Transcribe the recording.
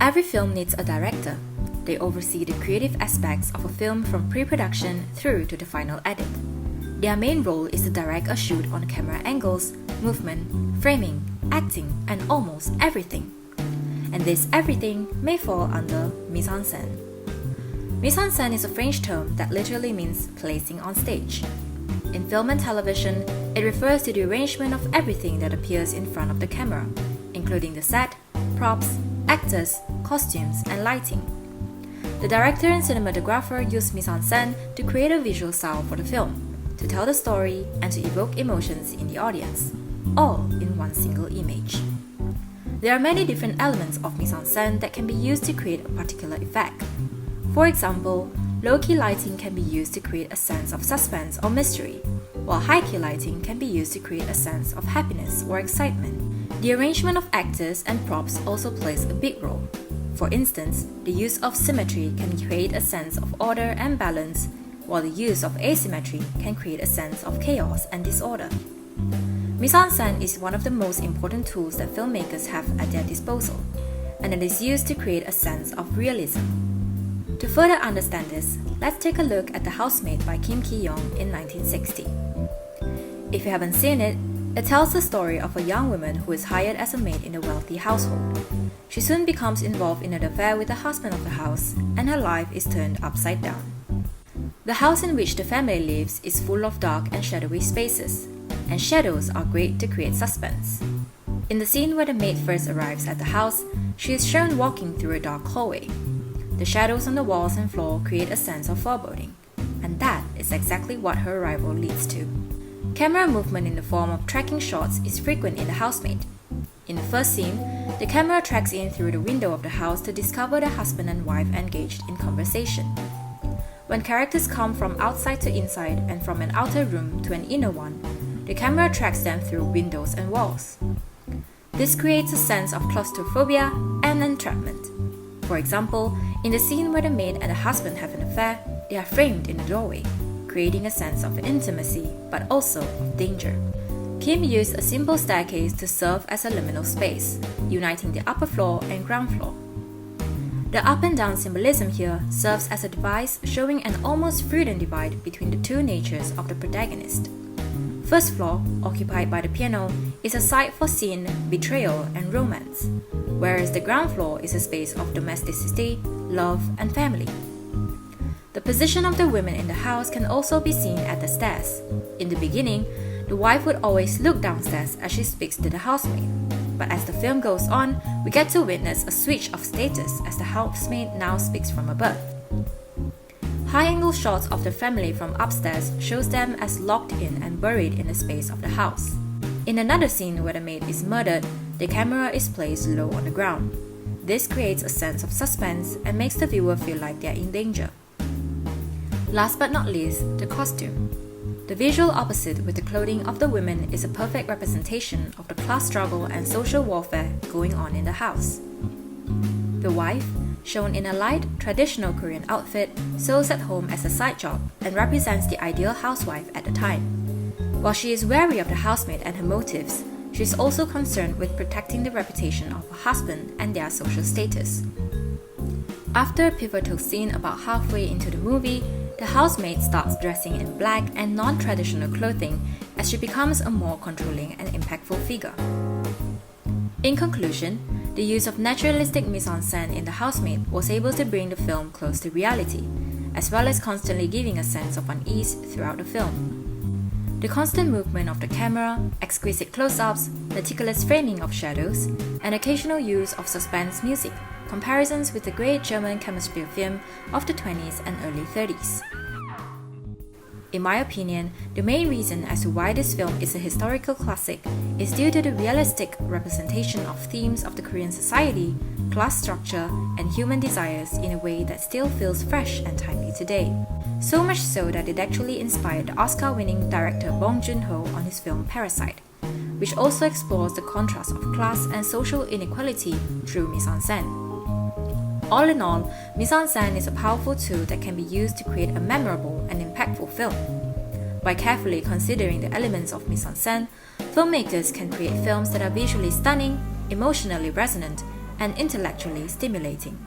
Every film needs a director. They oversee the creative aspects of a film from pre-production through to the final edit. Their main role is to direct a shoot on camera angles, movement, framing, acting, and almost everything. And this everything may fall under mise-en-scène. Mise-en-scène is a French term that literally means placing on stage. In film and television, it refers to the arrangement of everything that appears in front of the camera, including the set, props, actors, costumes, and lighting. The director and cinematographer use mise-en-scène to create a visual style for the film, to tell the story, and to evoke emotions in the audience, all in one single image. There are many different elements of mise-en-scène that can be used to create a particular effect. For example, low-key lighting can be used to create a sense of suspense or mystery, while high-key lighting can be used to create a sense of happiness or excitement. The arrangement of actors and props also plays a big role. For instance, the use of symmetry can create a sense of order and balance, while the use of asymmetry can create a sense of chaos and disorder. Mise-en-scène is one of the most important tools that filmmakers have at their disposal, and it is used to create a sense of realism. To further understand this, let's take a look at The Housemaid by Kim Ki-young in 1960. If you haven't seen it, it tells the story of a young woman who is hired as a maid in a wealthy household. She soon becomes involved in an affair with the husband of the house, and her life is turned upside down. The house in which the family lives is full of dark and shadowy spaces, and shadows are great to create suspense. In the scene where the maid first arrives at the house, she is shown walking through a dark hallway. The shadows on the walls and floor create a sense of foreboding, and that is exactly what her arrival leads to. Camera movement in the form of tracking shots is frequent in The Housemaid. In the first scene, the camera tracks in through the window of the house to discover the husband and wife engaged in conversation. When characters come from outside to inside and from an outer room to an inner one, the camera tracks them through windows and walls. This creates a sense of claustrophobia and entrapment. For example, in the scene where the maid and the husband have an affair, they are framed in a doorway, creating a sense of intimacy but also of danger. Kim used a simple staircase to serve as a liminal space, uniting the upper floor and ground floor. The up and down symbolism here serves as a device showing an almost frozen divide between the two natures of the protagonist. First floor, occupied by the piano, is a site for sin, betrayal, and romance, whereas the ground floor is a space of domesticity, love, and family. The position of the women in the house can also be seen at the stairs. In the beginning, the wife would always look downstairs as she speaks to the housemaid, but as the film goes on, we get to witness a switch of status as the housemaid now speaks from above. High-angle shots of the family from upstairs shows them as locked in and buried in the space of the house. In another scene where the maid is murdered, the camera is placed low on the ground. This creates a sense of suspense and makes the viewer feel like they are in danger. Last but not least, the costume. The visual opposite with the clothing of the women is a perfect representation of the class struggle and social warfare going on in the house. The wife, shown in a light, traditional Korean outfit, sews at home as a side job and represents the ideal housewife at the time. While she is wary of the housemaid and her motives, she is also concerned with protecting the reputation of her husband and their social status. After a pivotal scene about halfway into the movie, the housemaid starts dressing in black and non-traditional clothing as she becomes a more controlling and impactful figure. In conclusion, the use of naturalistic mise-en-scène in The Housemaid was able to bring the film close to reality, as well as constantly giving a sense of unease throughout the film. The constant movement of the camera, exquisite close-ups, meticulous framing of shadows, and occasional use of suspense music comparisons with the great German chemistry film of the 20s and early 30s. In my opinion, the main reason as to why this film is a historical classic is due to the realistic representation of themes of the Korean society, class structure, and human desires in a way that still feels fresh and timely today. So much so that it actually inspired the Oscar-winning director Bong Joon-ho on his film Parasite, which also explores the contrast of class and social inequality through mise-en-scène. All in all, mise-en-scène is a powerful tool that can be used to create a memorable and impactful film. By carefully considering the elements of mise-en-scène, filmmakers can create films that are visually stunning, emotionally resonant, and intellectually stimulating.